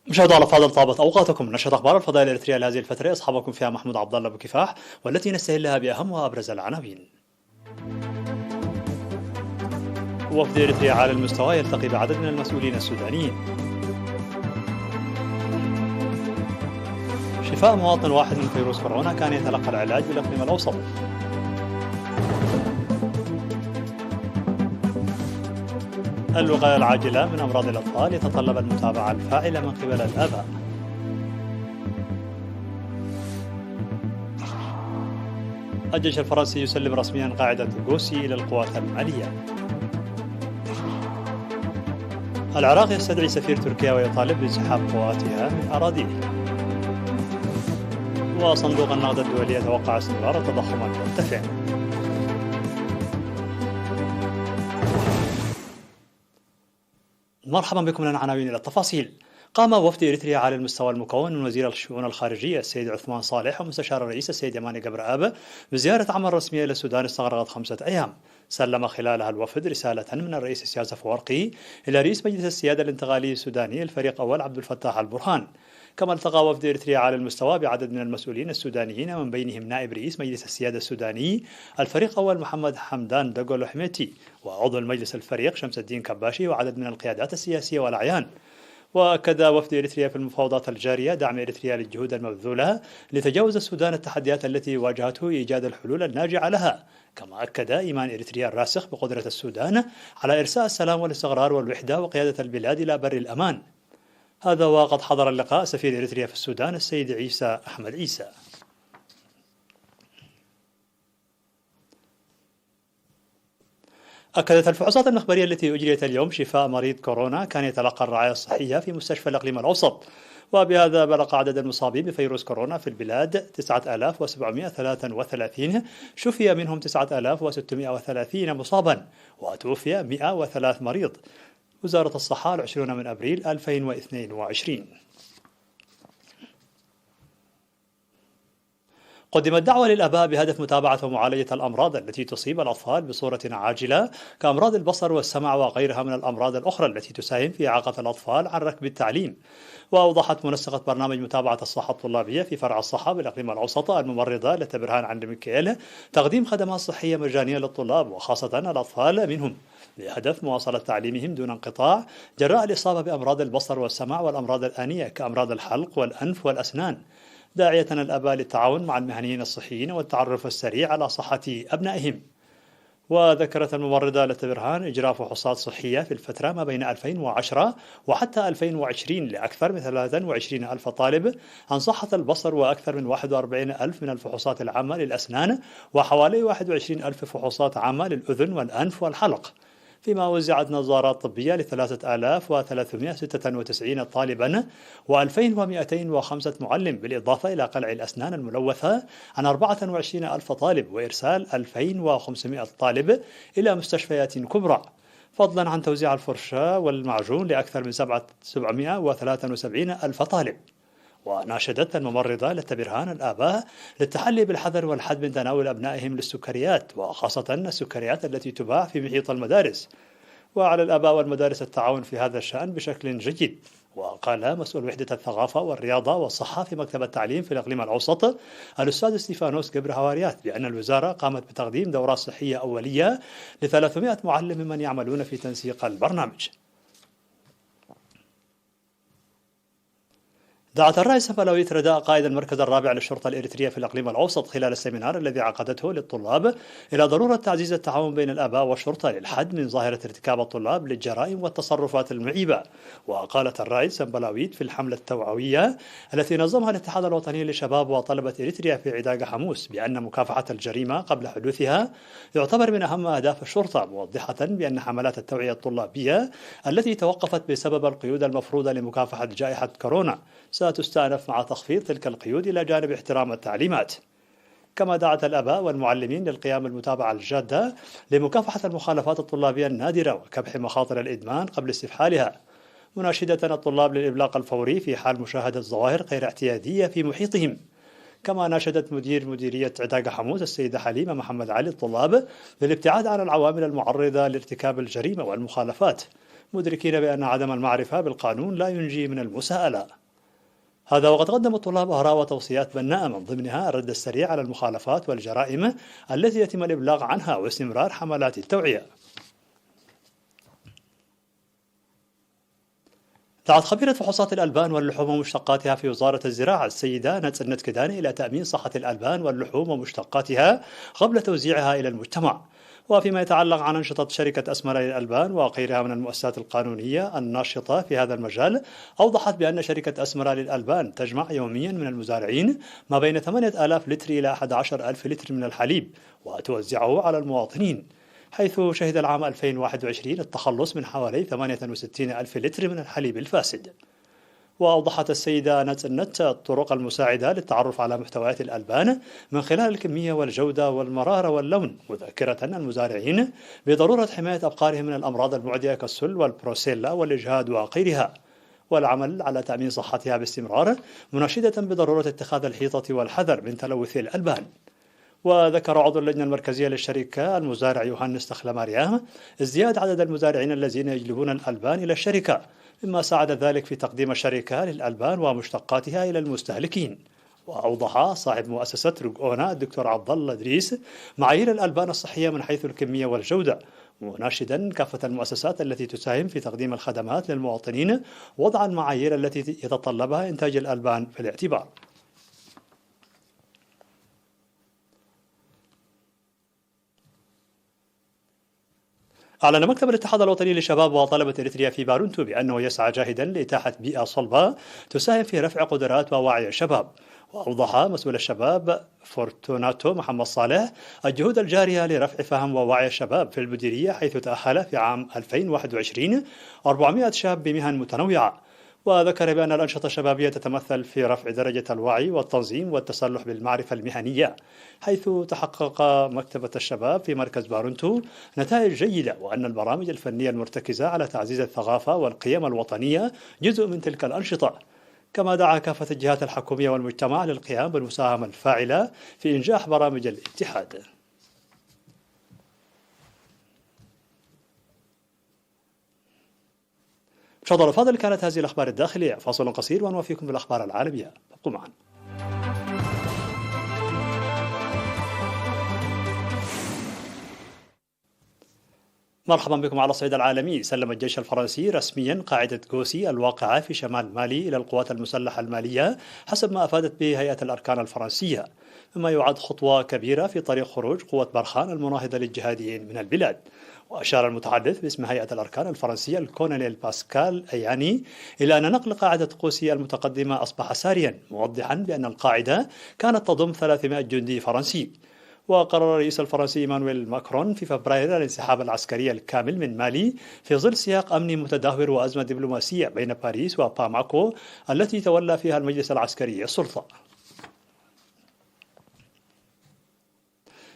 مشاهدينا الأفاضل، طابت أوقاتكم. نشرة أخبار الفضائية الإريترية لهذه الفترة يصحبكم فيها محمود عبد الله بكفاح، والتي نستهلها بأهم وأبرز العناوين. وفد إريتريا على المستوى يلتقي بعدد من المسؤولين السودانيين. شفاء مواطن واحد من فيروس كورونا كان يتلقى العلاج بالإقليم الأوسط. الوقاية العاجلة من أمراض الأطفال يتطلب المتابعة الفاعلة من قبل الآباء. الجيش الفرنسي يسلم رسميا قاعدة غوسي إلى القوات المالية. العراق يستدعي سفير تركيا ويطالب بانسحاب قواتها من أراضيه. وصندوق النقد الدولي يتوقع استمرار التضخم المرتفع. مرحبا بكم من العناوين إلى التفاصيل. قام وفد إريتريا على المستوى المكون من وزير الشؤون الخارجية السيد عثمان صالح ومستشار الرئيس السيد يماني قبر آب بزيارة عمل رسمية إلى السودان استغرقت 5 أيام. سلم خلالها الوفد رسالة من الرئيس سياس أفورقي إلى رئيس مجلس السيادة الانتقالي السوداني الفريق أول عبد الفتاح البرهان. كما التقى وفد إريتريا على المستوى بعدد من المسؤولين السودانيين، من بينهم نائب رئيس مجلس السيادة السوداني الفريق أول محمد حمدان دغولو حميتي، وعضو المجلس الفريق شمس الدين كباشي، وعدد من القيادات السياسية والأعيان. وأكد وفد إريتريا في المفاوضات الجارية دعم إريتريا للجهود المبذولة لتجاوز السودان التحديات التي واجهته إيجاد الحلول الناجعة لها. كما أكد إيمان إريتريا الراسخ بقدرة السودان على إرساء السلام والاستقرار والوحدة وقيادة البلاد إلى بر الأمان. هذا وقد حضر اللقاء سفير إريتريا في السودان السيد عيسى أحمد عيسى. أكدت الفحوصات المخبرية التي أجريت اليوم شفاء مريض كورونا كان يتلقى الرعاية الصحية في مستشفى الإقليم الأوسط، وبهذا بلغ عدد المصابين بفيروس كورونا في البلاد 9733، شفي منهم 9630 مصابا، وتوفي 103 مريض. وزارة الصحة 20 من أبريل 2022. قدمت دعوة للآباء بهدف متابعة ومعالجة الأمراض التي تصيب الأطفال بصورة عاجلة، كأمراض البصر والسمع وغيرها من الأمراض الأخرى التي تساهم في إعاقة الأطفال عن ركب التعليم. وأوضحت منسقة برنامج متابعة الصحة الطلابية في فرع الصحة بالإقليم الأوسط الممرضة لتبرهان عند ميكيل تقديم خدمات صحية مجانية للطلاب وخاصة الأطفال منهم، بهدف مواصلة تعليمهم دون انقطاع جراء الإصابة بأمراض البصر والسمع والأمراض الآنية كأمراض الحلق والأنف والأسنان، داعية الآباء للتعاون مع المهنيين الصحيين والتعرف السريع على صحة أبنائهم. وذكرت الممرضة لتبرهان إجراء فحوصات صحية في الفترة ما بين 2010 وحتى 2020 لأكثر من 23 ألف طالب عن صحة البصر، وأكثر من 41 ألف من الفحوصات العامة للأسنان، وحوالي 21 ألف فحوصات عامة للأذن والأنف والحلق، فيما وزعت نظارات طبية ل 3396 طالبا و2205 معلم، بالإضافة إلى قلع الأسنان الملوثة عن 24 ألف طالب وإرسال 2500 طالب إلى مستشفيات كبرى، فضلا عن توزيع الفرشاة والمعجون لأكثر من 773 ألف طالب. وناشدت الممرضة لتبرهان الآباء للتحلي بالحذر والحد من تناول أبنائهم للسكريات، وخاصة السكريات التي تباع في محيط المدارس، وعلى الآباء والمدارس التعاون في هذا الشأن بشكل جيد. وقال مسؤول وحدة الثقافة والرياضة والصحة في مكتب التعليم في الإقليم الأوسط الأستاذ ستيفانوس قبر هواريات بأن الوزارة قامت بتقديم دورات صحية أولية ل 300 معلم ممن يعملون في تنسيق البرنامج. دعت الرئيس بلاويت رداء قائد المركز الرابع للشرطة الإريترية في الإقليم الأوسط خلال السيمينار الذي عقدته للطلاب إلى ضرورة تعزيز التعاون بين الآباء والشرطة للحد من ظاهرة ارتكاب الطلاب للجرائم والتصرفات المعيبة. وقالت الرئيس بلاويت في الحملة التوعوية التي نظمها الاتحاد الوطني للشباب وطلبة إريتريا في عداق حموس بأن مكافحة الجريمة قبل حدوثها يعتبر من أهم أهداف الشرطة، موضحة بأن حملات التوعية الطلابية التي توقفت بسبب القيود المفروضة لمكافحة جائحة كورونا ستستأنف مع تخفيض تلك القيود إلى جانب احترام التعليمات. كما دعت الآباء والمعلمين للقيام بالمتابعة الجادة لمكافحة المخالفات الطلابية النادرة وكبح مخاطر الإدمان قبل استفحالها، مناشدة الطلاب للإبلاغ الفوري في حال مشاهدة ظواهر غير اعتيادية في محيطهم. كما ناشدت مديرية عداق حموس السيدة حليمة محمد علي الطلاب للابتعاد عن العوامل المعرضة لارتكاب الجريمة والمخالفات، مدركين بأن عدم المعرفة بالقانون لا ينجي من المساءلة. هذا وقد قدم الطلاب آراء وتوصيات بناءة من ضمنها الرد السريع على المخالفات والجرائم التي يتم الإبلاغ عنها واستمرار حملات التوعية. دعت خبيرة فحوصات الألبان واللحوم ومشتقاتها في وزارة الزراعة السيدة نتسنت كداني إلى تأمين صحة الألبان واللحوم ومشتقاتها قبل توزيعها إلى المجتمع. وفيما يتعلق عن أنشطة شركة أسمرة للألبان وغيرها من المؤسسات القانونية الناشطة في هذا المجال، أوضحت بأن شركة أسمرة للألبان تجمع يوميا من المزارعين ما بين 8000 لتر إلى 11000 لتر من الحليب وتوزعه على المواطنين، حيث شهد العام 2021 التخلص من حوالي 68 ألف لتر من الحليب الفاسد. وأوضحت السيدة نت الطرق المساعدة للتعرف على محتويات الألبان من خلال الكمية والجودة والمرارة واللون، مذكرة المزارعين بضرورة حماية أبقارهم من الأمراض المعدية كالسل والبروسيلا والإجهاد وغيرها، والعمل على تأمين صحتها باستمرار، مناشدة بضرورة اتخاذ الحيطة والحذر من تلوث الألبان. وذكر عضو اللجنة المركزية للشركة المزارع يوهانس تخلماريام ازدياد عدد المزارعين الذين يجلبون الألبان إلى الشركة، مما ساعد ذلك في تقديم الشركة للألبان ومشتقاتها إلى المستهلكين. وأوضح صاحب مؤسسة رجونا الدكتور عبد الله إدريس معايير الألبان الصحية من حيث الكمية والجودة، مناشدا كافة المؤسسات التي تساهم في تقديم الخدمات للمواطنين وضع المعايير التي يتطلبها إنتاج الألبان في الاعتبار. أعلن مكتب الاتحاد الوطني للشباب وطلبة إريتريا في بارونتو بأنه يسعى جاهدا لإتاحة بيئة صلبة تساهم في رفع قدرات ووعي الشباب. وأوضح مسؤول الشباب فورتوناتو محمد صالح الجهود الجارية لرفع فهم ووعي الشباب في المديرية، حيث تأهل في عام 2021 400 شاب بمهن متنوعة. وذكر بأن الأنشطة الشبابية تتمثل في رفع درجة الوعي والتنظيم والتسلح بالمعرفة المهنية، حيث تحقق مكتبة الشباب في مركز بارونتو نتائج جيدة، وأن البرامج الفنية المرتكزة على تعزيز الثقافة والقيم الوطنية جزء من تلك الأنشطة. كما دعا كافة الجهات الحكومية والمجتمع للقيام بالمساهمة الفاعلة في إنجاح برامج الاتحاد. مشاهدينا الأفاضل، كانت هذه الأخبار الداخلية. فاصل قصير ونوافيكم بالأخبار العالمية، ابقوا معنا. مرحبا بكم. على الصعيد العالمي، سلم الجيش الفرنسي رسميا قاعدة غوسي الواقعة في شمال مالي إلى القوات المسلحة المالية حسب ما أفادت به هيئة الأركان الفرنسية، مما يعد خطوة كبيرة في طريق خروج قوة برخان المناهضة للجهاديين من البلاد. وأشار المتحدث باسم هيئة الأركان الفرنسية الكولونيل باسكال أياني إلى أن نقل قاعدة غوسي المتقدمة أصبح ساريا، موضحا بأن القاعدة كانت تضم 300 جندي فرنسي. وقرر الرئيس الفرنسي إيمانويل ماكرون في فبراير الانسحاب العسكري الكامل من مالي في ظل سياق أمني متدهور وأزمة دبلوماسية بين باريس وباماكو التي تولى فيها المجلس العسكري السلطة.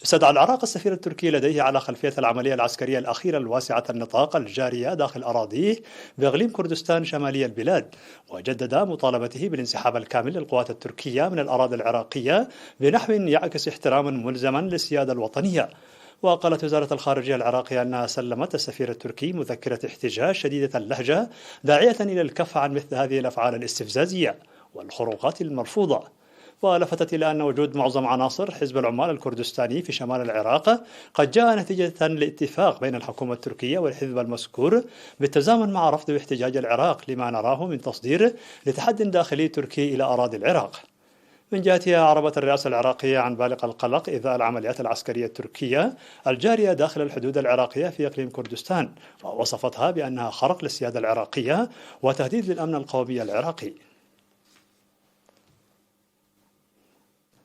استدعى العراق السفير التركي لديه على خلفية العملية العسكرية الأخيرة الواسعة النطاق الجارية داخل أراضيه بإقليم كردستان شمالي البلاد، وجدد مطالبته بالانسحاب الكامل للقوات التركية من الأراضي العراقية بنحو يعكس احتراما ملزما للسيادة الوطنية. وقالت وزارة الخارجية العراقية أنها سلمت السفير التركي مذكرة احتجاج شديدة اللهجة داعية إلى الكف عن مثل هذه الأفعال الاستفزازية والخروقات المرفوضة. ولفتت إلى أن وجود معظم عناصر حزب العمال الكردستاني في شمال العراق قد جاء نتيجة لاتفاق بين الحكومة التركية والحزب المذكور بالتزامن مع رفض احتجاج العراق لما نراه من تصدير لتحد داخلي تركي إلى أراضي العراق. من جهتها عربت الرئاسة العراقية عن بالغ القلق إزاء العمليات العسكرية التركية الجارية داخل الحدود العراقية في إقليم كردستان، ووصفتها بأنها خرق للسيادة العراقية وتهديد للأمن القومي العراقي.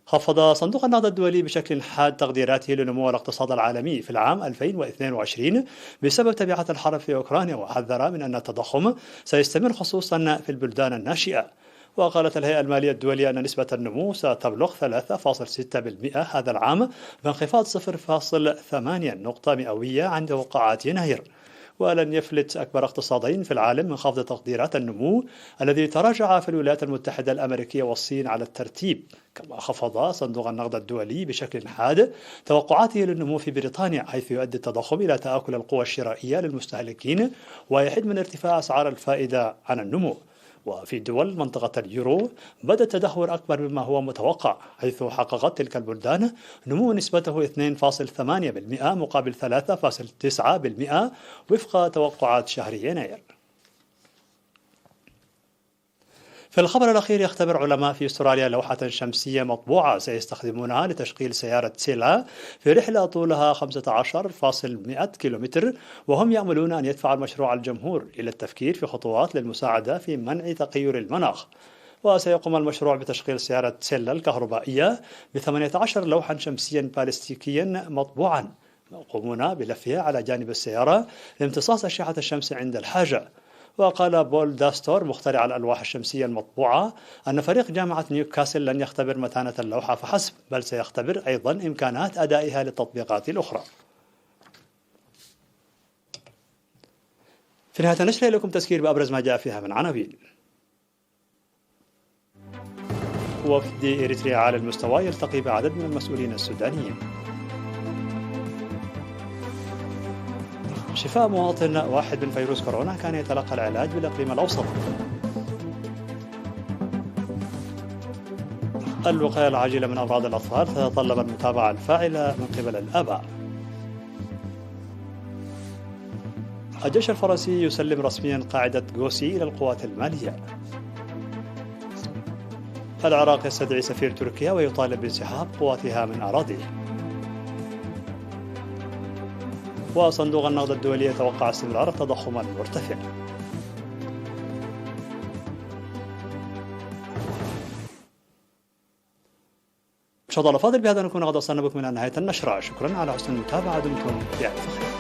خفض صندوق النقد الدولي بشكل حاد تقديراته لنمو الاقتصاد العالمي في العام 2022 بسبب تبعات الحرب في أوكرانيا، وحذر من أن التضخم سيستمر خصوصا في البلدان الناشئة. وقالت الهيئة المالية الدولية أن نسبة النمو ستبلغ 3.6% هذا العام بانخفاض 0.8 نقطة مئوية عند وقعات يناير. ولن يفلت أكبر اقتصادين في العالم من خفض تقديرات النمو الذي تراجع في الولايات المتحدة الأمريكية والصين على الترتيب. كما خفض صندوق النقد الدولي بشكل حاد توقعاته للنمو في بريطانيا، حيث يؤدي التضخم إلى تآكل القوى الشرائية للمستهلكين ويحد من ارتفاع أسعار الفائدة عن النمو. وفي دول منطقة اليورو بدأ التدهور أكبر مما هو متوقع، حيث حققت تلك البلدان نمو نسبته 2.8% مقابل 3.9% وفق توقعات شهر يناير. في الخبر الأخير، يختبر علماء في أستراليا لوحة شمسية مطبوعة سيستخدمونها لتشغيل سيارة تسلا في رحلة طولها 15.100 كيلومتر، وهم يأملون أن يدفع المشروع الجمهور إلى التفكير في خطوات للمساعدة في منع تغير المناخ. وسيقوم المشروع بتشغيل سيارة تسلا الكهربائية ب18 لوحا شمسيا باليستيكيا مطبوعا يقومون بلفها على جانب السيارة لامتصاص أشعة الشمس عند الحاجة. وقال بول داستور مخترع الألواح الشمسية المطبوعة أن فريق جامعة نيوكاسل لن يختبر متانة اللوحة فحسب، بل سيختبر أيضا إمكانات أدائها للتطبيقات الأخرى. في نهاية النشرة لكم تذكير بأبرز ما جاء فيها من عناوين. وفد إريتريا على المستوى يلتقي بعدد من المسؤولين السودانيين. شفاء مواطن واحد من فيروس كورونا كان يتلقى العلاج بالإقليم الأوسط. الوقاية العاجلة من أمراض الأطفال تتطلب المتابعة الفاعلة من قبل الآباء. الجيش الفرنسي يسلم رسميا قاعدة غوسي إلى القوات المالية. العراق يستدعي سفير تركيا ويطالب بانسحاب قواتها من أراضيه. وصندوق النقد الدولي يتوقع استمرار التضخم المرتفع. مشاهدينا الأفاضل، بهذا نكون قد وصلنا بكم إلى نهاية النشرة. شكرا على حسن المتابعة، دمتم بألف خير.